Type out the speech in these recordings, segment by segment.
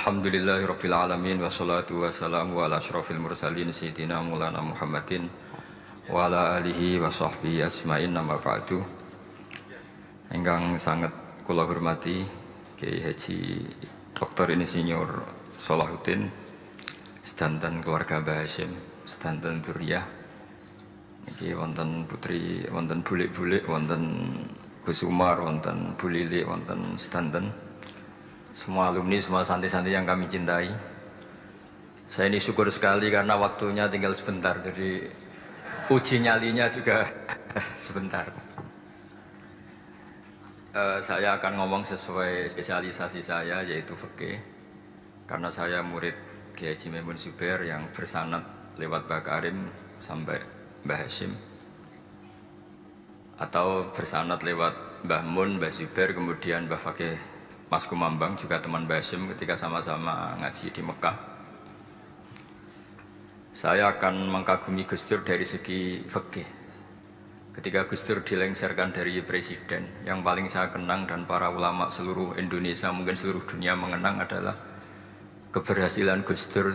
Alhamdulillahirabbil alamin wassalatu wassalamu ala asyrofil mursalin sayyidina Maulana Muhammadin wa ala alihi wa sahbihi asma'in nama ba'du. Ingkang sangat kula hormati Kiai Haji Dr. Insinyur Salahuddin sedanten keluarga Mbah Hasyim, sedanten dzurriyyah. Iki wonten putri, wonten bulik-bulik, wonten Gus Umar, wonten Bu Lili, wonten sedanten semua alumni, semua santri-santri yang kami cintai. Saya ini syukur sekali karena waktunya tinggal sebentar, jadi uji nyalinya juga sebentar. Saya akan ngomong sesuai spesialisasi saya, yaitu fikih. Karena saya murid Kiai Haji Maimun Zubair yang bersanad lewat Mbah Karim sampai Mbah Hasyim, atau bersanad lewat Mbah Mun, Mbah Zubair, kemudian Mbah Fakih Mas Kumambang, juga teman Mbah Hasyim ketika sama-sama ngaji di Mekah. Saya akan mengkagumi Gus Dur dari segi fikih. Ketika Gus Dur dilengsarkan dari presiden, yang paling saya kenang dan para ulama seluruh Indonesia, mungkin seluruh dunia mengenang adalah keberhasilan Gus Dur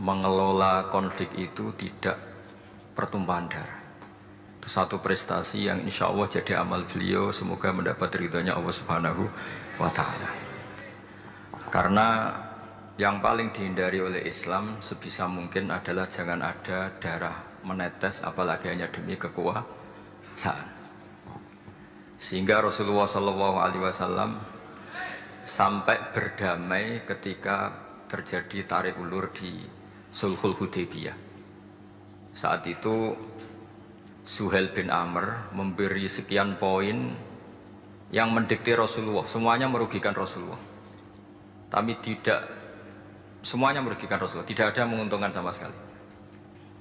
mengelola konflik itu tidak pertumpahan darah. Itu satu prestasi yang insya Allah jadi amal beliau, semoga mendapat ridhonya Allah Subhanahu wa ta'ala. Karena yang paling dihindari oleh Islam sebisa mungkin adalah jangan ada darah menetes, apalagi hanya demi kekuasaan. Sehingga Rasulullah SAW sampai berdamai ketika terjadi tarik ulur di Sulhul Hudaybiyah. Saat itu Suhail bin Amr memberi sekian poin yang mendikte Rasulullah, semuanya merugikan Rasulullah. Tapi tidak semuanya merugikan Rasulullah, tidak ada yang menguntungkan sama sekali.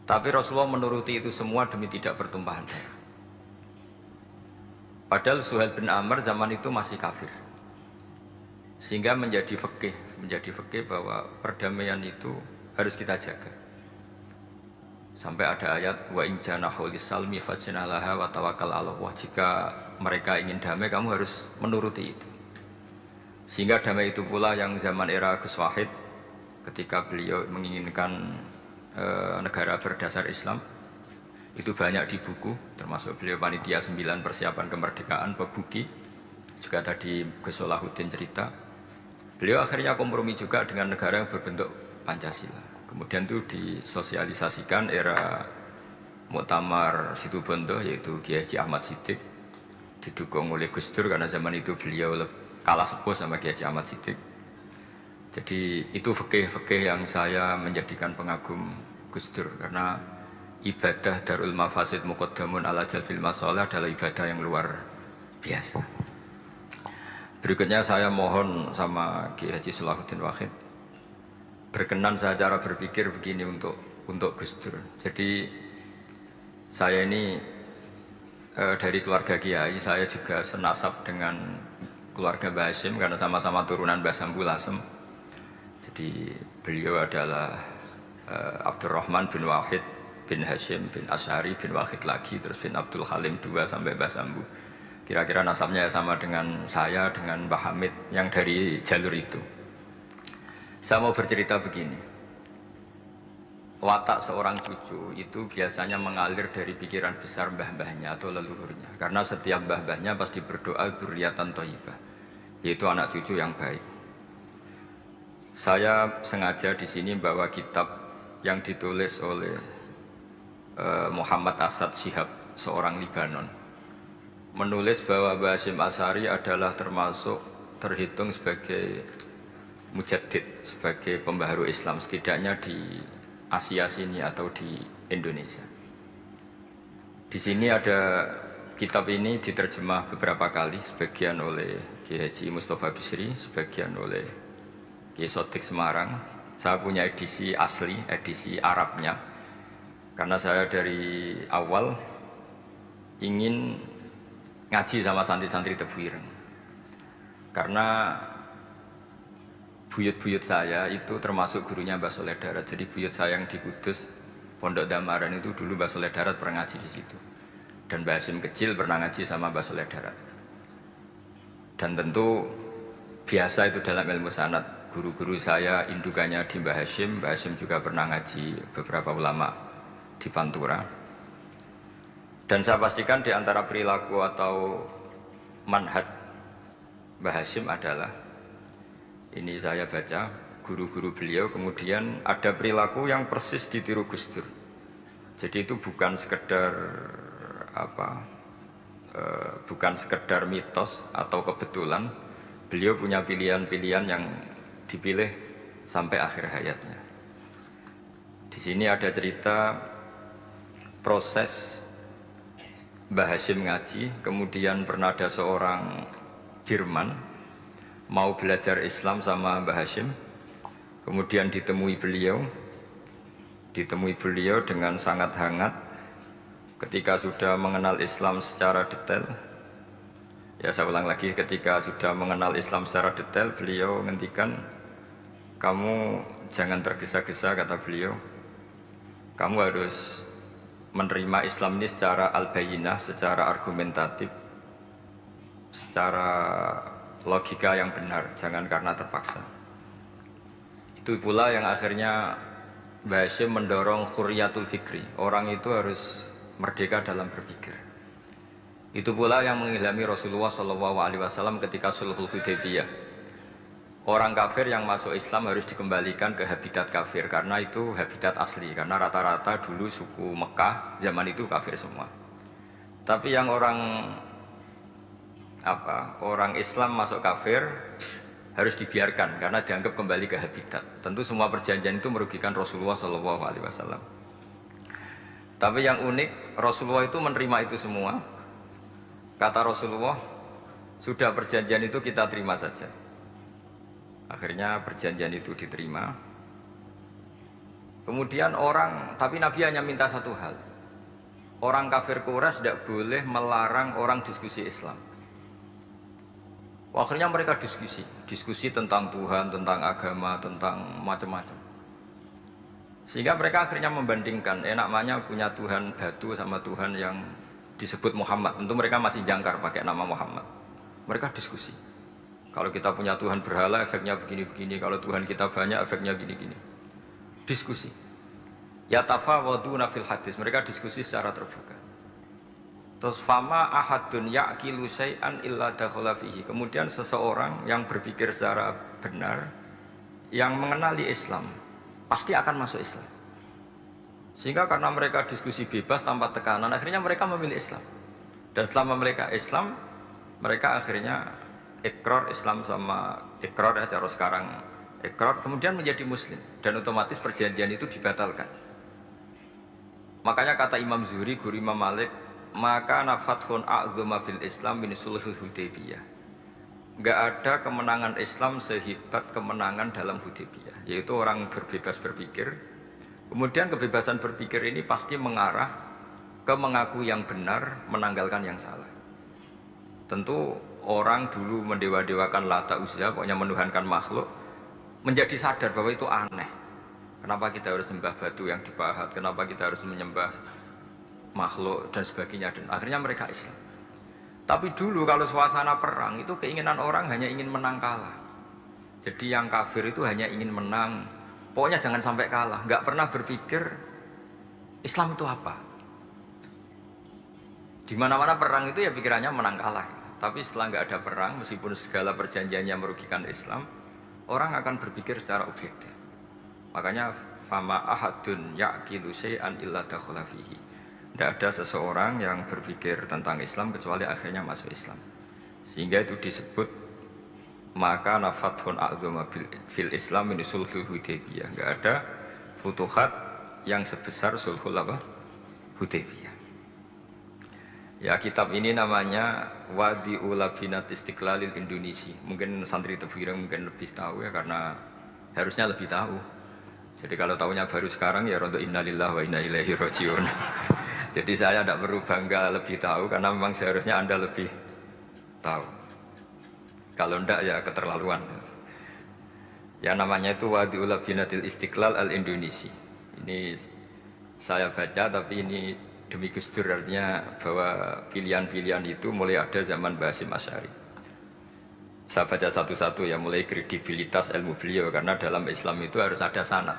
Tapi Rasulullah menuruti itu semua demi tidak bertumpahan darah. Padahal Suhail bin Amr zaman itu masih kafir. Sehingga menjadi fikih bahwa perdamaian itu harus kita jaga. Sampai ada ayat wa in janahu lisalmi fajnalaha wa tawakkal 'ala Allah. Jika mereka ingin damai, kamu harus menuruti itu. Sehingga damai itu pula yang zaman era Gus Wahid, ketika beliau menginginkan negara berdasar Islam, itu banyak di buku, termasuk beliau panitia 9 persiapan kemerdekaan, Pebuki, juga tadi Gus Salahuddin cerita. Beliau akhirnya kompromi juga dengan negara yang berbentuk Pancasila. Kemudian itu disosialisasikan era Muktamar Situbondo, yaitu Kiai Haji Ahmad Siddiq, didukung oleh Gus Dur karena zaman itu beliau kalah sepuh sama Kiai Haji Ahmad Siddiq. Jadi itu fikih yang saya menjadikan pengagum Gus Dur, karena ibadah Darul Mafasid Muqaddamun ala Jalbil Masalah adalah ibadah yang luar biasa. Berikutnya saya mohon sama Kiai Haji Salahuddin Wahid berkenan saya cara berpikir begini untuk Gus Dur. Jadi saya ini dari keluarga Kiai, saya juga senasab dengan keluarga Mbah Hasyim karena sama-sama turunan Mbah Sambu Lasem. Jadi beliau adalah Abdurrahman bin Wahid bin Hasyim bin Asy'ari bin Wahid lagi, terus bin Abdul Halim 2 sampai Mbah Sambu. Kira-kira nasabnya sama dengan saya, dengan Mbah Hamid yang dari jalur itu. Saya mau bercerita begini. Watak seorang cucu itu biasanya mengalir dari pikiran besar mbah-mbahnya atau leluhurnya. Karena setiap mbah-mbahnya pasti berdoa dzurriyyatan thayyibah, yaitu anak cucu yang baik. Saya sengaja di sini bawa kitab yang ditulis oleh Muhammad Asad Shihab, seorang Libanon. Menulis bahwa Mbah Hasyim Asy'ari adalah terhitung sebagai mujaddid, sebagai pembaharu Islam, setidaknya di Asia sini atau di Indonesia. Di sini ada kitab ini diterjemah beberapa kali, sebagian oleh Kiai Haji Mustafa Bisri, sebagian oleh Kiai Sodik Semarang. Saya punya edisi asli, edisi Arabnya, karena saya dari awal ingin ngaji sama santri-santri Tebuireng. Karena buyut-buyut saya itu termasuk gurunya Mbah Soleh Darat. Jadi buyut saya yang di Kudus, Pondok Damaran itu dulu Mbah Soleh Darat pernah ngaji di situ. Dan Mbah Hasyim kecil pernah ngaji sama Mbah Soleh Darat. Dan tentu biasa itu dalam ilmu sanad. Guru-guru saya indukannya di Mbah Hashim juga pernah ngaji beberapa ulama di Pantura. Dan saya pastikan di antara perilaku atau manhaj Mbah Hashim adalah, ini saya baca guru-guru beliau, kemudian ada perilaku yang persis ditiru Gus Dur. Jadi itu bukan sekedar bukan sekedar mitos atau kebetulan. Beliau punya pilihan-pilihan yang dipilih sampai akhir hayatnya. Di sini ada cerita proses Mbah Hashim ngaji, kemudian pernah ada seorang Jerman mau belajar Islam sama Mbah Hashim, kemudian ditemui beliau dengan sangat hangat. Ketika sudah mengenal Islam secara detail, ya saya ulang lagi, ketika sudah mengenal Islam secara detail, beliau ngendikan, kamu jangan tergesa-gesa, kata beliau, kamu harus menerima Islam ini secara al-bayyinah, secara argumentatif, secara logika yang benar, jangan karena terpaksa. Itu pula yang akhirnya Mbah Hashim mendorong khurriyatul fikri, orang itu harus merdeka dalam berpikir. Itu pula yang mengilhami Rasulullah SAW ketika Sulhul Hudaybiyah. Orang kafir yang masuk Islam harus dikembalikan ke habitat kafir, karena itu habitat asli, karena rata-rata dulu suku Mekah zaman itu kafir semua. Tapi yang orang Islam masuk kafir harus dibiarkan karena dianggap kembali ke habitat. Tentu semua perjanjian itu merugikan Rasulullah SAW. Tapi yang unik, Rasulullah itu menerima itu semua. Kata Rasulullah, sudah perjanjian itu kita terima saja. Akhirnya perjanjian itu diterima. Kemudian tapi Nabi hanya minta satu hal. Orang kafir Quraisy tidak boleh melarang orang diskusi Islam. Akhirnya mereka diskusi tentang Tuhan, tentang agama, tentang macam-macam. Sehingga mereka akhirnya membandingkan, enaknya punya Tuhan batu sama Tuhan yang disebut Muhammad. Tentu mereka masih jangkar pakai nama Muhammad. Mereka diskusi. Kalau kita punya Tuhan berhala, efeknya begini-begini. Kalau Tuhan kita banyak, efeknya gini-gini. Diskusi. Yatafawaduna fil hadis. Mereka diskusi secara terbuka. Terus fama ahadun ya'kilu syai'an illa dakhala fihi. Kemudian seseorang yang berpikir secara benar, yang mengenali Islam, pasti akan masuk Islam. Sehingga karena mereka diskusi bebas tanpa tekanan, akhirnya mereka memilih Islam. Dan selama mereka Islam, mereka akhirnya ikrar Islam sama ikrar, cara sekarang ikrar, kemudian menjadi Muslim. Dan otomatis perjanjian itu dibatalkan. Makanya kata Imam Zuhri, guru Imam Malik, maka nafathun a'zuma fil Islam min sulhul Hudaybiyah. Enggak ada kemenangan Islam sehebat kemenangan dalam Hudaybiyah, yaitu orang berbebas berpikir. Kemudian kebebasan berpikir ini pasti mengarah ke mengaku yang benar, menanggalkan yang salah. Tentu orang dulu mendewa-dewakan Lata Uzza, pokoknya menuhankan makhluk, menjadi sadar bahwa itu aneh. Kenapa kita harus sembah batu yang dipahat? Kenapa kita harus menyembah makhluk dan sebagainya? Dan akhirnya mereka Islam. Tapi dulu kalau suasana perang itu keinginan orang hanya ingin menang kalah. Jadi yang kafir itu hanya ingin menang. Pokoknya jangan sampai kalah. Nggak pernah berpikir Islam itu apa. Di mana-mana perang itu ya pikirannya menang kalah. Tapi setelah nggak ada perang, meskipun segala perjanjiannya merugikan Islam, orang akan berpikir secara objektif. Makanya fama ahadun ya'kilu syai'an illa dakhala fihi. Tidak ada seseorang yang berpikir tentang Islam kecuali akhirnya masuk Islam. Sehingga itu disebut maka nafathun a'zuma fil Islam min sulhul Hudaybiyah. Enggak ada futuhat yang sebesar sulhul Hudaybiyah. Ya, kitab ini namanya Wadi'ul Labinat Istiqlalil Indonesia. Mungkin santri Tebuireng mungkin lebih tahu ya, karena harusnya lebih tahu. Jadi kalau tahunya baru sekarang ya rondo innalillahi wa inna ilaihi rajiun. Jadi saya tidak perlu bangga lebih tahu, karena memang seharusnya Anda lebih tahu. Kalau tidak ya keterlaluan. Ya namanya itu Wadi'ul Labinatil Istiqlal Al-Indonesia. Ini saya baca, tapi ini demi Gus Dur, artinya bahwa pilihan-pilihan itu mulai ada zaman Mbah Hasyim Asy'ari. Saya baca satu-satu ya, mulai kredibilitas ilmu beliau, karena dalam Islam itu harus ada sanad.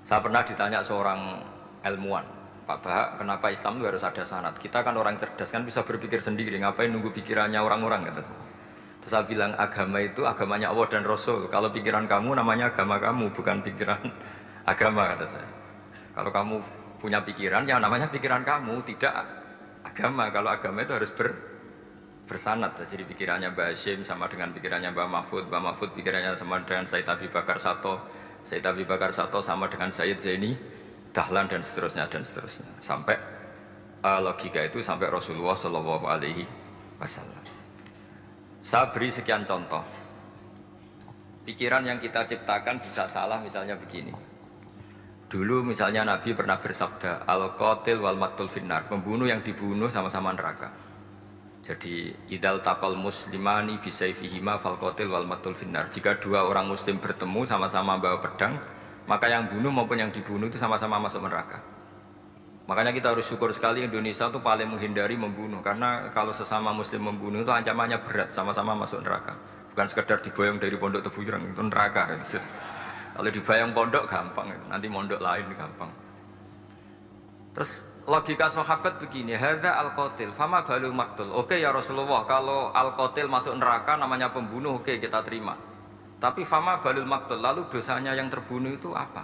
Saya pernah ditanya seorang ilmuwan, Pak Bahak, kenapa Islam itu harus ada sanad? Kita kan orang cerdas, kan bisa berpikir sendiri, ngapain nunggu pikirannya orang-orang gitu. Terus saya bilang, agama itu agamanya Allah dan Rasul. Kalau pikiran kamu namanya agama kamu, bukan pikiran agama, kata saya. Kalau kamu punya pikiran, ya namanya pikiran kamu, tidak agama. Kalau agama itu harus bersanad. Jadi pikirannya Mbah Hashim sama dengan pikirannya Mbah Mahfud pikirannya sama dengan Said Abi Bakar Sato sama dengan Sayyid Zaini Dahlan dan seterusnya sampai logika itu sampai Rasulullah Shallallahu Alaihi Wasallam. Saya beri sekian contoh. Pikiran yang kita ciptakan bisa salah, misalnya begini. Dulu misalnya Nabi pernah bersabda, al-qatil wal maqtul finnar, pembunuh yang dibunuh sama-sama neraka. Jadi idal taqal muslimani bisayfihima fal qatil wal maqtul finnar. Jika dua orang muslim bertemu sama-sama bawa pedang, maka yang bunuh maupun yang dibunuh itu sama-sama masuk neraka. Makanya kita harus syukur sekali Indonesia itu paling menghindari membunuh, karena kalau sesama muslim membunuh itu ancamannya berat, sama-sama masuk neraka. Bukan sekedar diboyong dari pondok Tebuireng, itu neraka. Kalau dibayang pondok gampang, nanti mondok lain gampang. Terus logika sahabat begini, hadza al-qatil fama balul maqtul. Oke ya Rasulullah, kalau al-qatil masuk neraka namanya pembunuh, oke kita terima. Tapi fama balul maqtul, lalu dosanya yang terbunuh itu apa?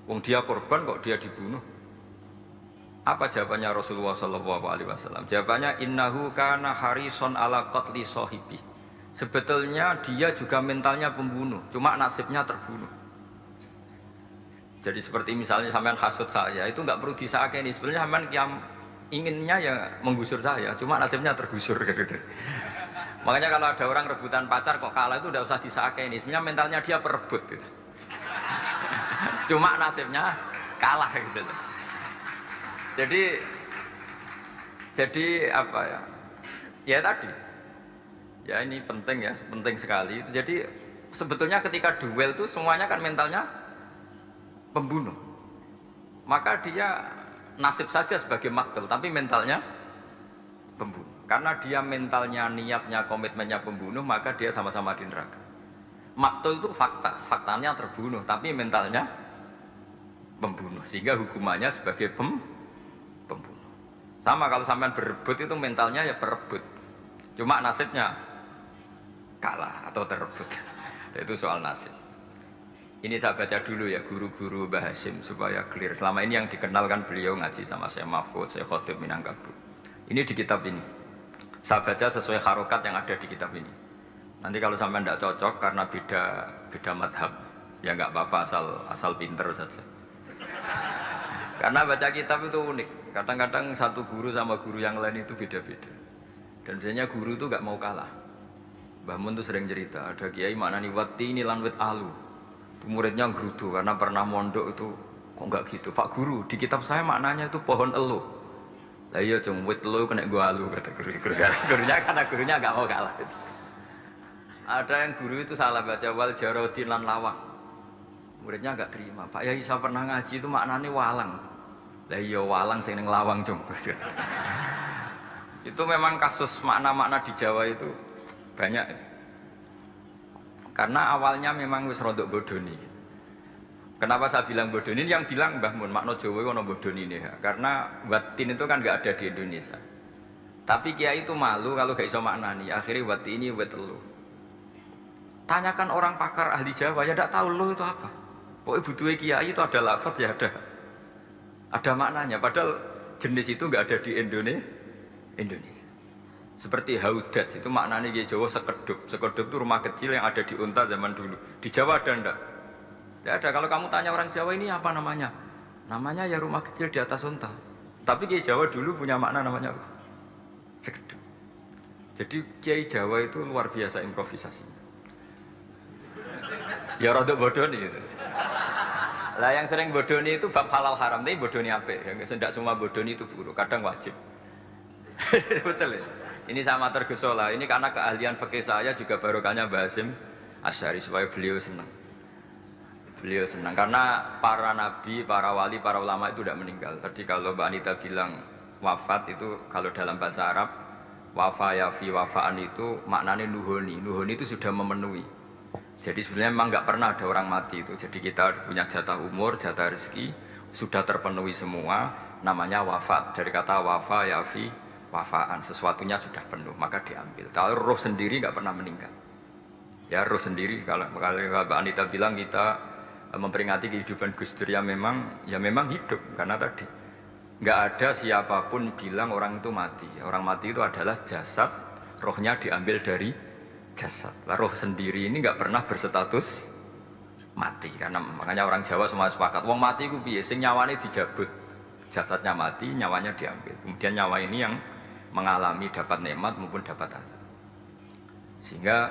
Wong dia korban kok dia dibunuh? Apa jawabannya Rasulullah Shallallahu Alaihi Wasallam? Jawabannya innahu kana harison ala qatli sahibi. Sebetulnya dia juga mentalnya pembunuh, cuma nasibnya terbunuh. Jadi seperti misalnya sampean hasut saya, itu nggak perlu disakeni. Sebenarnya sampean yang inginnya ya menggusur saya, cuma nasibnya tergusur gitu. Makanya kalau ada orang rebutan pacar kok kalah itu udah usah disakeni. Sebenarnya mentalnya dia perebut gitu. Cuma nasibnya kalah gitu. Jadi apa ya? Ya tadi. Ya ini penting ya, penting sekali. Jadi sebetulnya ketika duel itu semuanya kan mentalnya pembunuh. Maka dia nasib saja sebagai maktul, tapi mentalnya pembunuh. Karena dia mentalnya, niatnya, komitmennya pembunuh, maka dia sama-sama di neraka. Maktul itu faktanya terbunuh, tapi mentalnya pembunuh. Sehingga hukumannya sebagai pembunuh. Sama kalau sampean berebut itu mentalnya ya berebut. Cuma nasibnya kalah atau terebut. Itu soal nasib. Ini saya baca dulu ya guru-guru Mbah Hashim supaya clear. Selama ini yang dikenalkan beliau ngaji sama saya Mahfud, saya Khotib Minangkabau. Ini di kitab ini. Saya baca sesuai harokat yang ada di kitab ini. Nanti kalau sampai tidak cocok karena beda mazhab, ya nggak apa-apa, asal pinter saja. Karena baca kitab itu unik. Kadang-kadang satu guru sama guru yang lain itu beda-beda. Dan biasanya guru itu nggak mau kalah. Mbah Mun tuh sering cerita, ada kiai maknani wati ini lan wit alu. Itu muridnya gerutu karena pernah mondok itu kok nggak gitu. Pak guru, di kitab saya maknanya itu pohon elu. Lah iya cung wit elu kena gua alu kata gurunya karena gurunya nggak mau kalah. Ada yang guru itu salah baca wal jarodin lan lawang. Muridnya nggak terima. Pak Yai saya pernah ngaji itu maknanya walang. Lah iya walang sing ning lawang cung. Itu memang kasus makna-makna di Jawa itu banyak. Karena awalnya memang wis rodok bodoni. Kenapa saya bilang bodoni? Yang bilang Mbah Mun makna Jawa ono bodoni ini ya. Karena watin itu kan nggak ada di Indonesia. Tapi kiai itu malu kalau gak iso maknani. Akhirnya wati ini wet elu. Tanyakan orang pakar ahli Jawa ya tidak tahu lo itu apa. Pokoknya butuhnya kiai itu ada lafaz ya ada maknanya. Padahal jenis itu nggak ada di Indonesia. Seperti haudat itu maknanya di Jawa sekedup. Sekedup itu rumah kecil yang ada di unta zaman dulu. Di Jawa ada enggak? Tidak ada. Kalau kamu tanya orang Jawa ini apa namanya? Namanya ya rumah kecil di atas unta. Tapi di Jawa dulu punya makna namanya apa? Sekedup. Jadi kiai Jawa itu luar biasa improvisasi. Ya rodok bodoni gitu. Lah yang sering bodoni itu bab halal haram, tapi bodoni apik. Yang tidak semua bodoni itu buruk, kadang wajib. Betul ya? Ini sama tergesola. Ini karena keahlian fikih saya juga barokahnya Mbah Hashim Asy'ari supaya beliau senang. Beliau senang karena para nabi, para wali, para ulama itu tidak meninggal. Tadi kalau Mbak Anita bilang wafat itu kalau dalam bahasa Arab wafa ya fi wafaan itu maknanya nuhoni. Nuhoni itu sudah memenuhi. Jadi sebenarnya memang nggak pernah ada orang mati itu. Jadi kita punya jatah umur, jatah rezeki sudah terpenuhi semua. Namanya wafat. Dari kata wafa ya fi wafaan, sesuatunya sudah penuh maka diambil. Kalau roh sendiri nggak pernah meninggal. Ya roh sendiri kalau Mbak Anita bilang kita memperingati kehidupan Gus Dur ya memang hidup karena tadi nggak ada siapapun bilang orang itu mati. Orang mati itu adalah jasad, rohnya diambil dari jasad. Lah roh sendiri ini nggak pernah berstatus mati karena makanya orang Jawa semua sepakat. Wong mati ku piye? Sing nyawane dijabut, jasadnya mati, nyawanya diambil. Kemudian nyawa ini yang mengalami dapat nikmat maupun dapat azab. Sehingga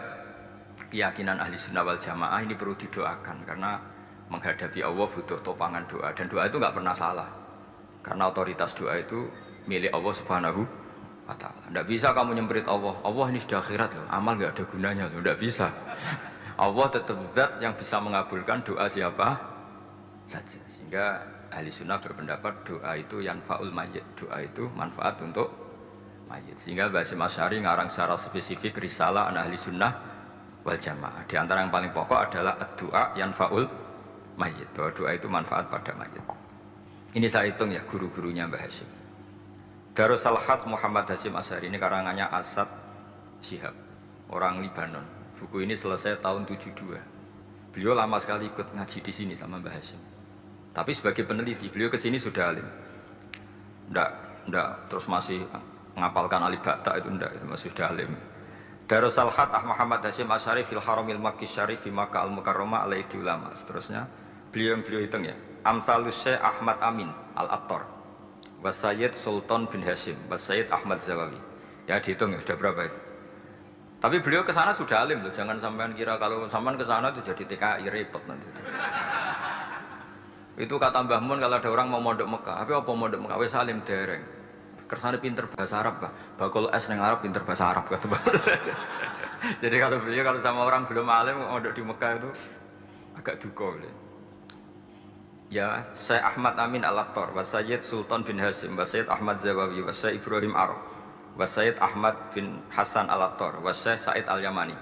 keyakinan ahli sunnah wal jamaah ini perlu didoakan karena menghadapi Allah butuh topangan doa dan doa itu nggak pernah salah karena otoritas doa itu milik Allah Subhanahu wa Ta'ala. Nggak bisa kamu nyemprit Allah, Allah ini sudah akhirat loh, amal nggak ada gunanya loh, nggak bisa. Allah tetap zat yang bisa mengabulkan doa siapa saja. Sehingga ahli sunnah berpendapat doa itu yanfa'ul mayyit, doa itu manfaat untuk mayit. Sehingga Basim Asy'ari ngarang secara spesifik risalah an ahli sunnah wal jamaah. Di antara yang paling pokok adalah doa yanfa'ul mayyit, bahwa doa itu manfaat pada mayit. Ini saya hitung ya guru-gurunya Mbah Hasyim. Darus Salhat Muhammad Hasyim Asy'ari ini karangannya Asad Syihab, orang Libanon. Buku ini selesai tahun 72. Beliau lama sekali ikut ngaji di sini sama Mbah Hasyim. Tapi sebagai peneliti, beliau ke sini sudah alim. Ndak terus masih ngapalkan alif bata itu ndak, itu masih sudah alim. Darus Salhat Muhammad Hasyim Asy'ari fil Haramil Makki Syarif fi Makkah Al-Mukarramah alaihi ulama. Seterusnya beliau hitung ya. Amsalus Syekh Ahmad Amin Al-Attar wa Sayyid Sultan bin Hasyim wa Sayyid Ahmad Zawawi. Ya dihitung ya sudah berapa itu. Tapi beliau ke sana sudah alim loh, jangan sampean kira kalau sampean ke sana itu jadi TKI repot nanti. Itu kata Mbah Mun kalau ada orang mau mondok Mekah, apa mondok Mekah wis alim dereng. Kersane pinter bahasa Arab, bakul es neng Arab pinter bahasa Arab kata Mbah. Jadi kalau beliau kalau sama orang belum alim mondok di Mekah itu agak duka beliau. Ya, Syekh Ahmad Amin Al-Attar, wa Sayyid Sultan bin Hasyim, wa Sayyid Ahmad Zawawi, wa Syekh Ibrahim Arab, wa Sayyid Ahmad bin Hasan Al-Attar, wa Syekh Said Al-Yamani.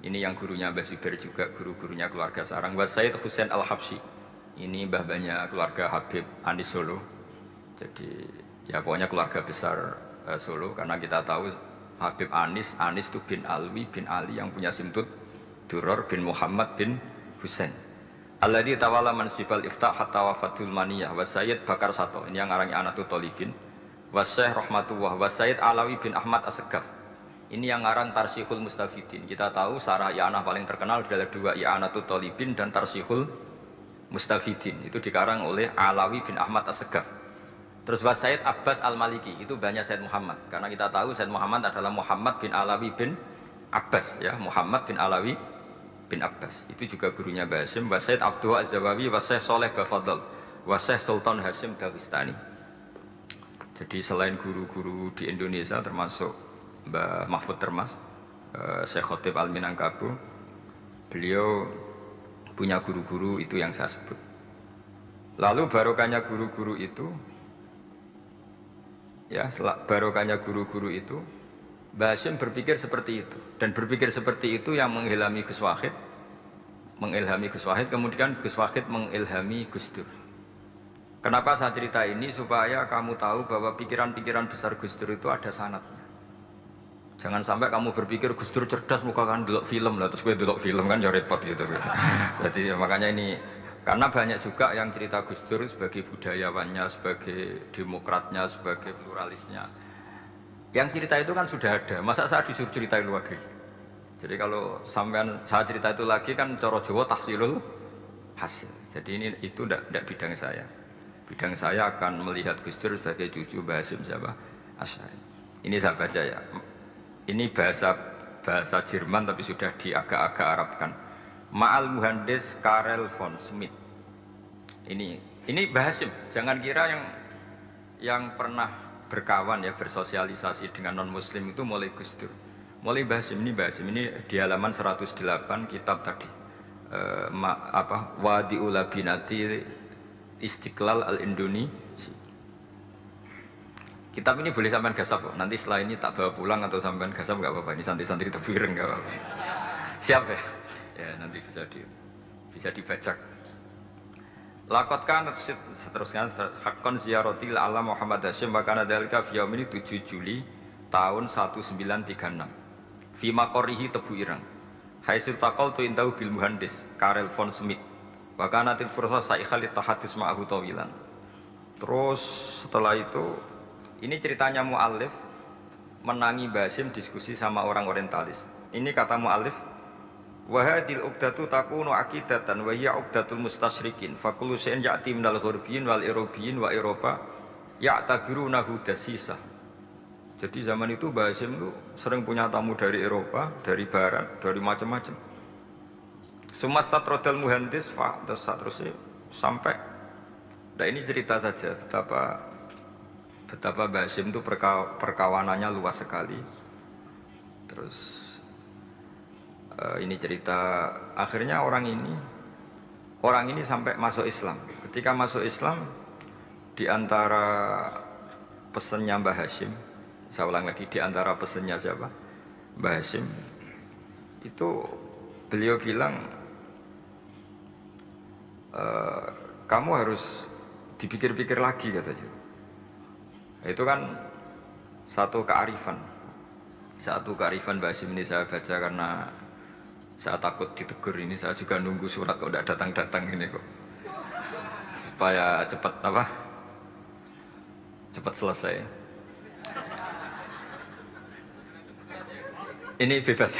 Ini yang gurunya Mbah Zubair juga, guru-gurunya keluarga sarang, wa Sayyid Husain Al-Habsyi. Ini mbah-mbahnya keluarga Habib Anis Solo. Jadi ya pokoknya keluarga besar Solo karena kita tahu Habib Anis itu bin Alwi bin Ali yang punya simtud Duror bin Muhammad bin Husain. Alladzi tawalla mansibal iftah hatta wafatul maniyah wa Sayyid Bakar Sato. Ini yang ngarangnya Anatul Thalibin. Wa Syekh Rahmatullah wa Sayyid Alawi bin Ahmad As-Segaf. Ini yang ngarang Tarsihul Mustafidin. Kita tahu sarah i'anah paling terkenal adalah dua, I'anatul Thalibin dan Tarsihul Mustafidin. Itu dikarang oleh Alawi bin Ahmad As-Segaf. Terus wa Sayyid Abbas Al-Maliki, itu banyak Sayyid Muhammad. Karena kita tahu Sayyid Muhammad adalah Muhammad bin Alawi bin Abbas, ya, Muhammad bin Alawi bin Abbas. Itu juga gurunya Mbah Hasyim. Wa Sayyid Abdul Az-Zawawi wa Syekh Saleh Bafadl wa Syekh Sultan Hasyim Dagestani. Jadi selain guru-guru di Indonesia termasuk Mbah Mahfud Termas, Syekh Khotib Al-Minangkabau, beliau punya guru-guru itu yang saya sebut. Lalu barokahnya guru-guru itu, ya, barokahnya guru-guru itu, Mbah Hasyim berpikir seperti itu, dan berpikir seperti itu yang mengilhami Gus Wahid, kemudian Gus Wahid mengilhami Gus Dur. Kenapa saya cerita ini? Supaya kamu tahu bahwa pikiran-pikiran besar Gus Dur itu ada sanadnya. Jangan sampai kamu berpikir Gus Dur cerdas muka kan delok film lah, terus gue delok film kan ya repot gitu. Jadi makanya ini, karena banyak juga yang cerita Gus Dur sebagai budayawannya, sebagai demokratnya, sebagai pluralisnya. Yang cerita itu kan sudah ada, masa saya disuruh cerita itu lagi? Jadi kalau sampean saya cerita itu lagi kan coro Jawa tahsilul hasil. Jadi ini itu tidak bidang saya. Bidang saya akan melihat Gus Dur sebagai cucu Mbah Hasyim siapa? Asy'ari. Ini saya baca ya. Ini bahasa Jerman tapi sudah diagak-agak Arabkan. Ma'al Muhandis Karel von Schmidt. Ini Mbah Hasyim. Jangan kira yang pernah berkawan ya, bersosialisasi dengan non muslim itu mulai Gus Dur, mulai Mbah Hasyim. Ini di halaman 108 kitab tadi, Wadi'ul Labinati Istiqlal Al-Indonesia. Kitab ini boleh sampean gasap kok. Nanti setelah ini tak bawa pulang atau sampean gasap nggak apa-apa. Ini santri-santri tebu ireng nggak apa-apa. Siap ya? Ya nanti bisa dibaca. Lakot kan seterusnya hakon ziarati ala Muhammad Hashim makana dalika fi yaumini 7 Juli tahun 1936. Fi maqorihi tebu ireng. Haitsu taqaltu indahu bil muhandis Karel von Smith. Wa kanatil fursa saikhal tahadus ma'ahu tawilan. Terus setelah itu ini ceritanya mu'allif menangi Basim diskusi sama orang orientalis. Ini kata mu'allif, wa hadhil uqdatu takunu aqidatan wa hiya uqdatul mustasyrikin fa kullu shay'in ya'ti minal ghurbiyin wal irobiyyin wa Eropa ya'tabirunahu dasisa. Jadi zaman itu Basim itu sering punya tamu dari Eropa, dari barat, dari macam-macam. Sumastatrodal muhandis fa terus sampai. Nah ini cerita saja betapa Basim itu perkawanannya luas sekali. Terus ini cerita akhirnya orang ini sampai masuk Islam. Ketika masuk Islam, di antara pesannya Mbah Hashim, saya ulang lagi, di antara pesannya siapa? Mbah Hashim itu beliau bilang kamu harus dipikir-pikir lagi katanya. Itu kan satu kearifan Mbah Hashim ini saya baca karena saya takut ditegur ini. Saya juga nunggu surat kok tidak datang-datang ini kok, supaya cepat selesai. Ini bebas.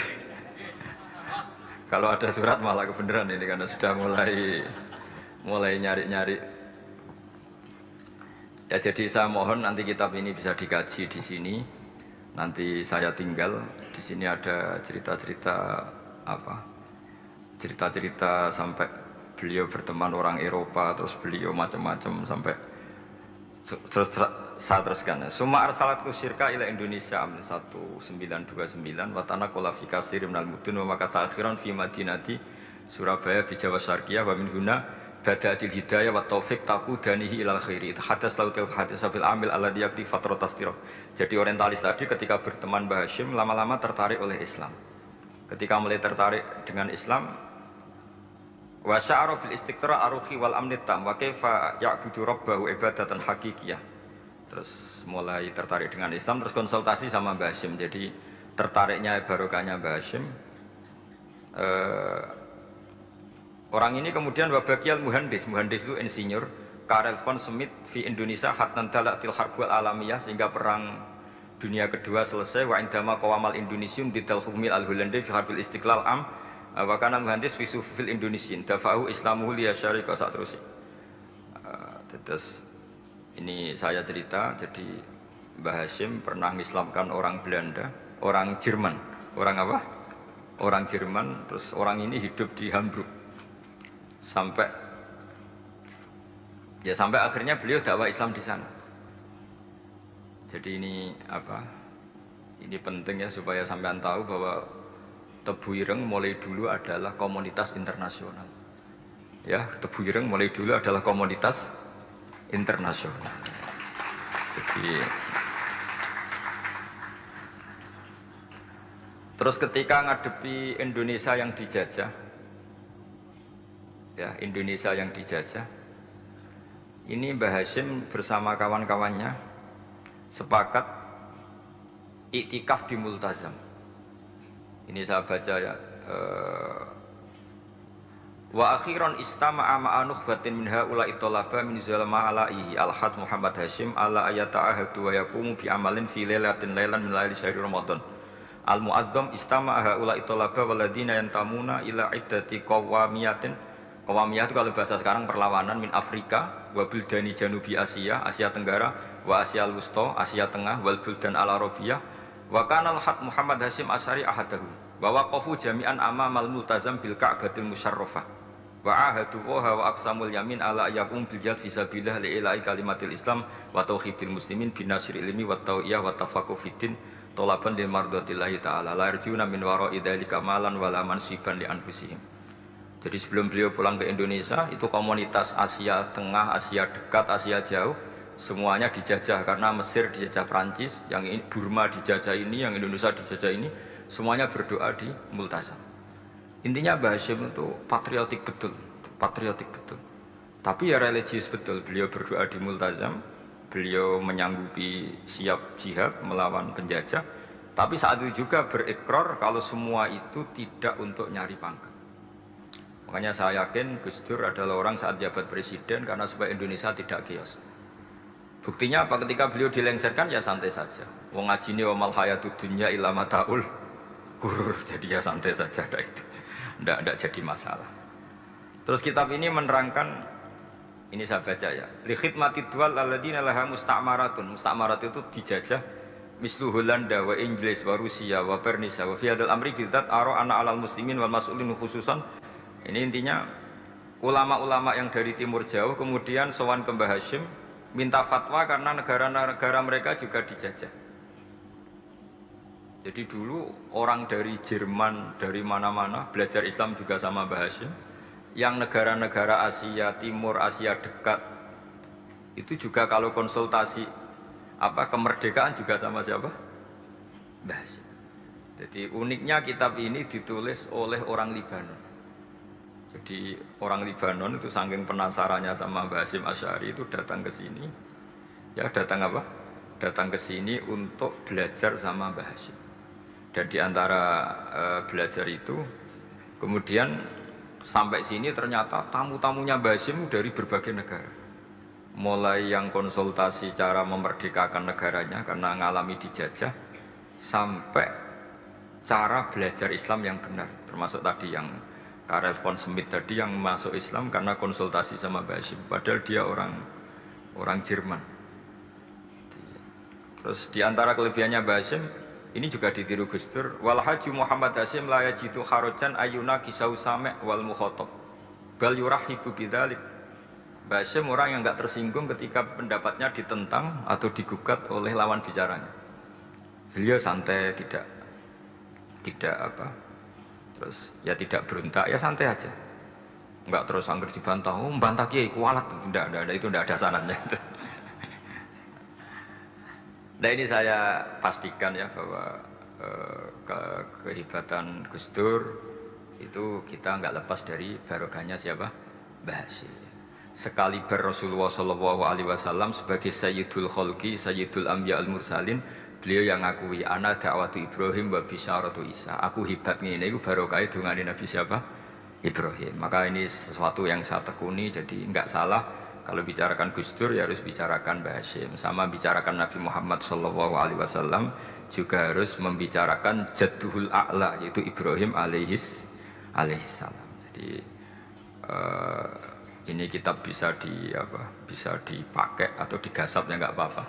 Kalau ada surat malah kebenaran ini karena sudah mulai nyari-nyari. Ya jadi saya mohon nanti kitab ini bisa dikaji di sini. Nanti saya tinggal di sini ada cerita-cerita sampai beliau berteman orang Eropa, terus beliau macam-macam sampai terus saya teruskan. Suma arsalatku syirka ila Indonesia amin 1929 watana kola fi kasir minal mudun wa maka akhiran fi madinati Surabaya bi Jawa Syarqiyah wa min huna bada'atil hidayah wa taufiq taqudanihi ilal khairi hadas lautil hadis bil amil alladhi yakti fatratas tirah. Jadi orientalis tadi ketika berteman Mbah Hashim lama-lama tertarik oleh Islam. Ketika mulai tertarik dengan Islam, wa sya'ara bil istiqra' aruhi wal amni tam wa kaifa ya'budu rabbahu ibadatan haqiqiyah. Terus mulai tertarik dengan Islam, terus konsultasi sama Mbah Hashim. Jadi tertariknya barokahnya Mbah Hashim. Orang ini kemudian wabakiyal muhandis itu insinyur Karel von Smith fi Indonesia hatan dalatil harbul alamiyah sehingga perang dunia kedua selesai wa indama qawamal Indonesium didal hukmil al-Hollandi fi harbil istiqlal am wa kana muhandis fi sufil Indonesian dafa'u islamuhu liya syarika sak terus. Terus ini saya cerita, jadi Mbah Hashim pernah mengislamkan orang Belanda, orang Jerman. Orang apa? Orang Jerman, terus orang ini hidup di Hamburg. Sampai akhirnya beliau dakwah Islam di sana. Jadi ini penting ya supaya sampean tahu bahwa Tebu Ireng mulai dulu adalah komunitas internasional. Ya, Tebu Ireng mulai dulu adalah komunitas internasional. Jadi terus ketika ngadepi Indonesia yang dijajah, ini Mbah Hashim bersama kawan-kawannya sepakat iktikaf di Multazam. Ini saya baca ya. Wa akhiran istama'a ma'a nukhbatin min haula'i talaba min zalama alaihi al-had Muhammad Hashim ala ayata'ahadu wa yaqumu bi amalin fi lailatin lailan min laili syahri Ramadan. Al-mu'azzam istama'a haula'i talaba waladina yantamuna ila iddati qawamiyatin. Qawamiyah itu kalau bahasa sekarang perlawanan min Afrika wa buldani Janubi Asia, Asia Tenggara, wa Asia Al-Wusta, Asia Tengah, wal buldan al-Arabiyah. Wa kana al-had Muhammad Hashim Asy'ari ahadahu. Wa waqafu jami'an amamal multazam bil Ka'batil musyarrafah. Wa ahadu wa aqsamul yamin ala yakum bil jihad fi sabilillah li ilahi kalimatil Islam wa tauhidil muslimin bin nasri ilmi wa tawiyah wa tafaqquh fiddin talaban li mardatillahi ta'ala la yarjuna min wara'i dzalika malan wala mansiban li anfusihim. Jadi sebelum beliau pulang ke Indonesia, itu komunitas Asia Tengah, Asia Dekat, Asia Jauh, semuanya dijajah karena Mesir dijajah Prancis, yang ini Burma dijajah ini, yang Indonesia dijajah ini, semuanya berdoa di Multazam. Intinya Mbah Hashim itu patriotik betul, patriotik betul. Tapi ya religius betul. Beliau berdoa di Multazam, beliau menyanggupi siap jihad melawan penjajah. Tapi saat itu juga berikrar kalau semua itu tidak untuk nyari pangkat. Makanya saya yakin Gus Dur adalah orang saat jabat presiden karena supaya Indonesia tidak chaos. Buktinya apa? Ketika beliau dilengsarkan ya santai saja. Wong ngajine wa mal hayatud dunya illa mataul ghurur. Jadi ya santai saja itu. Ndak jadi masalah. Terus kitab ini menerangkan, ini saya baca ya. Li khidmati dual alladziina laha musta'maratun. Musta'marat itu dijajah mislu Holanda wa Inggris wa Rusia wa Pernisia wa fi hadzal amri bidzat ara ana 'alal muslimin wal mas'ulin khususan. Ini intinya ulama-ulama yang dari timur jauh kemudian sowan ke Mbah Hashim minta fatwa karena negara-negara mereka juga dijajah. Jadi dulu orang dari Jerman, dari mana-mana belajar Islam juga sama Mbah Hashim. Yang negara-negara Asia Timur, Asia dekat itu juga kalau konsultasi kemerdekaan juga sama siapa? Mbah Hashim. Jadi uniknya kitab ini ditulis oleh orang Libanon. Jadi orang Libanon itu saking penasarannya sama Mbah Hashim Asy'ari itu datang ke sini. Ya datang apa? Datang ke sini untuk belajar sama Mbah Hashim. Dan di antara belajar itu kemudian sampai sini ternyata tamu-tamunya Mbah Hashim dari berbagai negara. Mulai yang konsultasi cara memerdekakan negaranya karena ngalami dijajah sampai cara belajar Islam yang benar, termasuk tadi yang Karel von Schmidt tadi yang masuk Islam karena konsultasi sama Mbah Hashim, padahal dia orang Jerman. Terus diantara kelebihannya Mbah Hashim ini juga ditiru Gus Dur. Wal Haji Muhammad Hashim la yajidu kharajan ayuna kisau same' wal mukhatab bal yurahibu bidzalik. Mbah Hashim orang yang enggak tersinggung ketika pendapatnya ditentang atau digugat oleh lawan bicaranya. Beliau santai, tidak terus ya tidak berontak, ya santai aja. Enggak terus angger dibantah, membantah kiai kualat, enggak, itu enggak ada sanadnya. Nah ini saya pastikan ya bahwa kehebatan Gus Dur itu kita enggak lepas dari barokahnya siapa? Mbah Hashim. Sekali Rasulullah SAW sebagai Sayyidul Khalqi, Sayyidul Anbiya al-Mursalin, beliau yang ngakui ana da'watu Ibrahim wa bisyaratu Isa. Aku hebat ngene iku barokah dungane Nabi siapa? Ibrahim. Maka ini sesuatu yang saya tekuni, jadi enggak salah kalau bicarakan Gus Dur ya harus bicarakan Mbah Hashim. Sama bicarakan Nabi Muhammad SAW juga harus membicarakan Jadduhul A'la yaitu Ibrahim alaihissalam. Jadi ini kitab bisa dipakai atau digasap ya enggak apa-apa.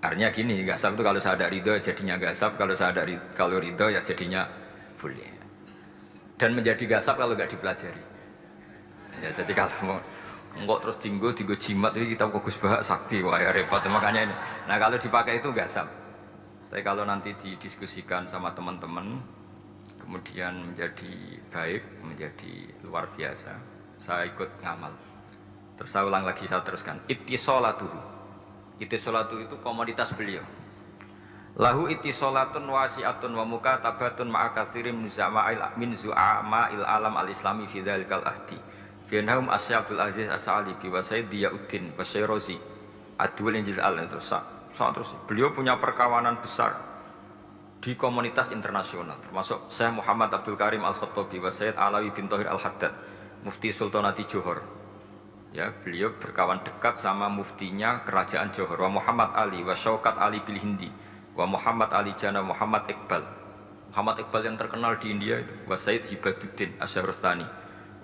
Artinya gini, gasap itu kalau saya ada ridho jadinya gasap, kalau ridho ya jadinya boleh. Dan menjadi gasap kalau nggak dipelajari. Ya, jadi kalau mau enggak terus tinggu jimat itu kita fokus bahas sakti, wah ya repot makanya ini. Nah kalau dipakai itu gasap. Tapi kalau nanti didiskusikan sama teman-teman, kemudian menjadi baik, menjadi luar biasa, saya ikut ngamal. Terus saya ulang lagi, saya teruskan. Ittisolatuhu. Ittisolatu itu komoditas beliau. Lahu ittisolatun wasi'atun wa mukatabatun ma'a katsirin min zu'ama'il alam al-islami fi dzalikal ahdi. Bianhum Asy'abdul Aziz As-Sa'alibi wa Sayyid Diyauddin wa Syairozi Adwul Injil terus beliau punya perkawanan besar di komunitas internasional termasuk Syekh Muhammad Abdul Karim Al-Khattabi wa Sayyid Alawi bin Thahir Al-Haddad Mufti Sultanati Johor. Ya, beliau berkawan dekat sama muftinya kerajaan Johor, wa Muhammad Ali wa Syaukat Ali bil Hindi, wa Muhammad Ali Jana Muhammad Iqbal. Muhammad Iqbal yang terkenal di India itu, wa Sayyid Hibaduddin Asy-Syahrastani,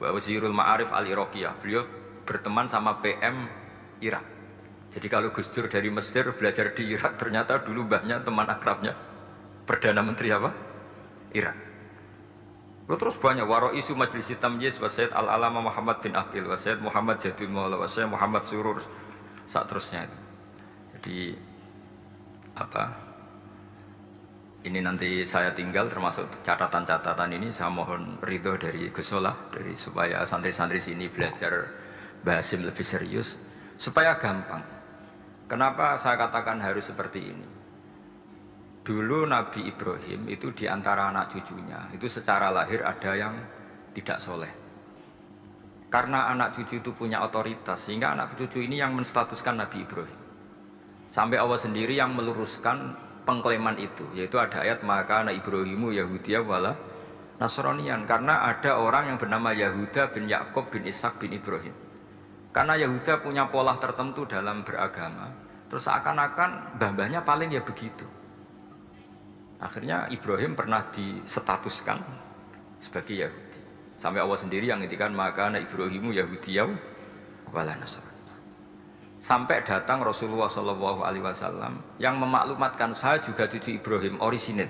wa Wazirul Ma'arif Al-Iraqiyah. Beliau berteman sama PM Irak. Jadi kalau Gus Dur dari Mesir belajar di Irak, ternyata dulu mbahnya teman akrabnya Perdana Menteri apa? Irak. Terus banyak waro isu Majelis Tamyiz wa Sayyid Al-Alama Muhammad bin Aqil wa Sayyid Muhammad Jadul Maula wa Sayyid Muhammad Surur saat terusnya itu. Jadi ini nanti saya tinggal termasuk catatan-catatan ini saya mohon ridho dari Gus Solah dari supaya santri-santri sini belajar Mbah Hashim lebih serius supaya gampang. Kenapa saya katakan harus seperti ini? Dulu Nabi Ibrahim itu di antara anak cucunya, itu secara lahir ada yang tidak soleh. Karena anak cucu itu punya otoritas, sehingga anak cucu ini yang menstatuskan Nabi Ibrahim. Sampai Allah sendiri yang meluruskan pengklaiman itu, yaitu ada ayat maka anak Ibrahimu Yahudiyah wala Nasranian, karena ada orang yang bernama Yahuda bin Yakub bin Ishak bin Ibrahim. Karena Yahuda punya pola tertentu dalam beragama, terus seakan-akan mbah-mbahnya paling ya begitu. Akhirnya Ibrahim pernah disetatuskan sebagai Yahudi. Sampai Allah sendiri yang ngintikan maka anak Ibrahimu Yahudiyah wala Nasrani. Sampai datang Rasulullah SAW yang memaklumatkan saya juga cucu Ibrahim orisinil.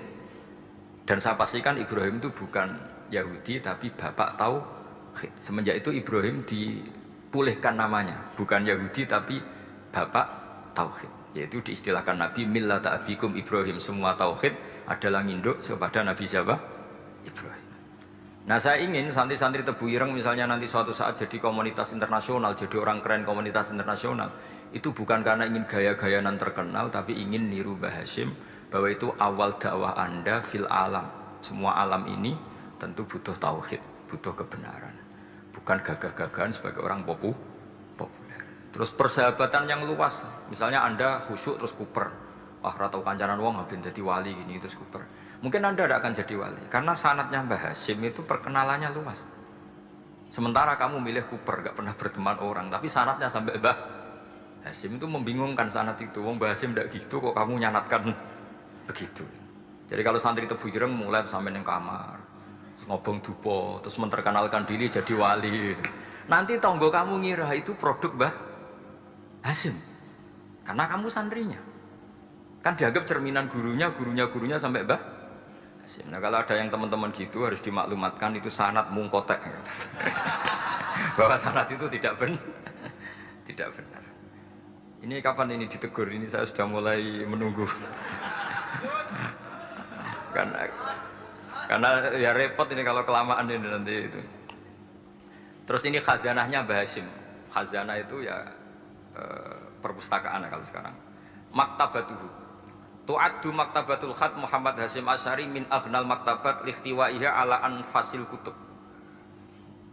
Dan saya pastikan Ibrahim itu bukan Yahudi tapi bapak tauhid. Semenjak itu Ibrahim dipulihkan namanya, bukan Yahudi tapi bapak tauhid. Yaitu diistilahkan Nabi millata abikum Ibrahim, semua tauhid adalah nginduk kepada Nabi siapa? Ibrahim. Nah saya ingin santri-santri Tebu Ireng misalnya nanti suatu saat jadi komunitas internasional, jadi orang keren komunitas internasional, itu bukan karena ingin gaya-gayanan terkenal, tapi ingin niru Mbah Hasyim bahwa itu awal dakwah Anda fil alam. Semua alam ini tentu butuh tauhid, butuh kebenaran, bukan gagah-gagahan sebagai orang populer. Terus persahabatan yang luas, misalnya Anda khusyuk terus kuper, ratau kancanan wong habis jadi wali gini terus kuper. Mungkin Anda tidak akan jadi wali karena sanatnya Mbah Hasyim itu perkenalannya luas. Sementara kamu milih kuper, gak pernah berteman orang, tapi sanatnya sampai Mbah Hasyim itu membingungkan sanat itu. Wong Mbah Hasyim tidak gitu kok kamu nyanatkan begitu. Jadi kalau santri Tebu Ireng mulai sampai di kamar, ngobong dupo, terus menterkenalkan diri jadi wali. Nanti tonggo kamu ngira itu produk Mbah Hasyim karena kamu santrinya. Kan dianggap cerminan gurunya sampai Mbah Hasyim. Nah kalau ada yang teman-teman gitu harus dimaklumatkan itu sanad mungkotek bahwa sanad itu tidak benar. Ini kapan ini ditegur? Ini saya sudah mulai menunggu karena ya repot ini kalau kelamaan ini nanti itu. Terus ini khazanahnya Mbah Hasyim. Khazanah itu ya perpustakaan kalau sekarang. Maktabatuhu tu'addu maktabatul khat Muhammad Hasyim Asy'ari min aghnal maktabat lihtiwaiha ala anfasil kutub.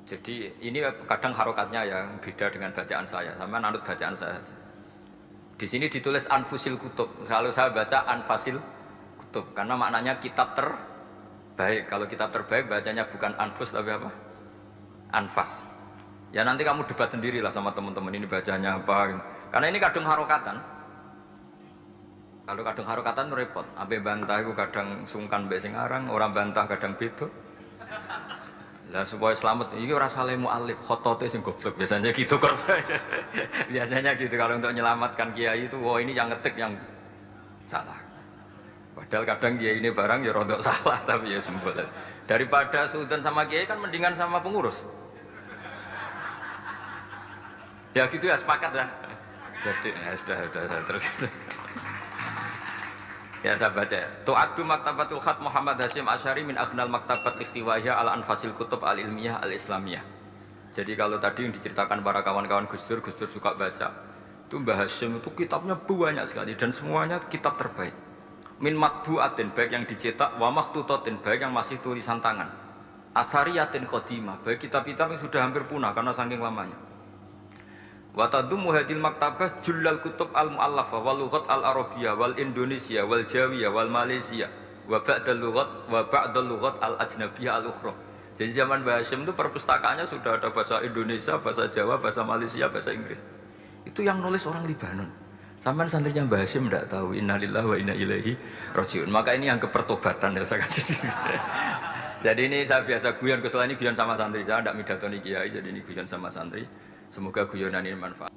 Jadi ini kadang harokatnya ya beda dengan bacaan saya, sama nanut bacaan saya. Di sini ditulis anfusil kutub. Selalu saya baca anfasil kutub karena maknanya kitab terbaik. Kalau kitab terbaik bacanya bukan anfus tapi apa? Anfas. Ya nanti kamu debat sendirilah sama teman-teman ini bacanya apa. Karena ini kadang harokatan. Kalau kadang harokatan repot, abe bantah itu kadang sungkan mbek sing aran, orang bantah kadang beda. Lah supaya selamat, iki ora saleh mu'alif, khotote sing goblok biasanya gitu kok. Biasanya gitu kalau untuk menyelamatkan kiai itu, wah ini yang ngetik yang salah. Padahal kadang kiai ini barang ya rodok salah tapi ya sembol. Daripada sultan sama kiai kan mendingan sama pengurus. Ya gitu ya sepakat ya. Jadi ya sudah terus. Ya saya baca ya. Tu'addu maktabatul khat Muhammad Hasyim Asy'ari min aghnal maktabat ikhtiwaiha ala anfasil kutub al-ilmiyah al-islamiyah. Jadi kalau tadi yang diceritakan para kawan-kawan Gus Dur suka baca. Itu Mbah Hasyim itu kitabnya banyak sekali dan semuanya kitab terbaik. Min matbu'atin baik yang dicetak wa makhtutatin baik yang masih tulisan tangan. Athariyatin qadimah baik kitab-kitab yang sudah hampir punah karena saking lamanya. Wa tadummu hadil maktabah jullal kutub al-mu'allafah wal lughat al-arabiyyah wal indonesia wal jawiyah wal malaysia wa ba'dal lughat al-ajnabiyyah al-ukhra. Jadi zaman Mbah Hasyim itu perpustakaannya sudah ada bahasa Indonesia, bahasa Jawa, bahasa Malaysia, bahasa Inggris. Itu yang nulis orang Libanon. Sampai santrinya Mbah Hasyim tidak tahu innalillahi wa inna ilaihi rajiun. Maka ini yang kepertobatan ya saya kasih. Jadi ini saya biasa guyon, kesulitan ini guyon sama santri, saya tidak midatoni kiai, jadi ini guyon sama santri. Semoga guyonan ini manfaat.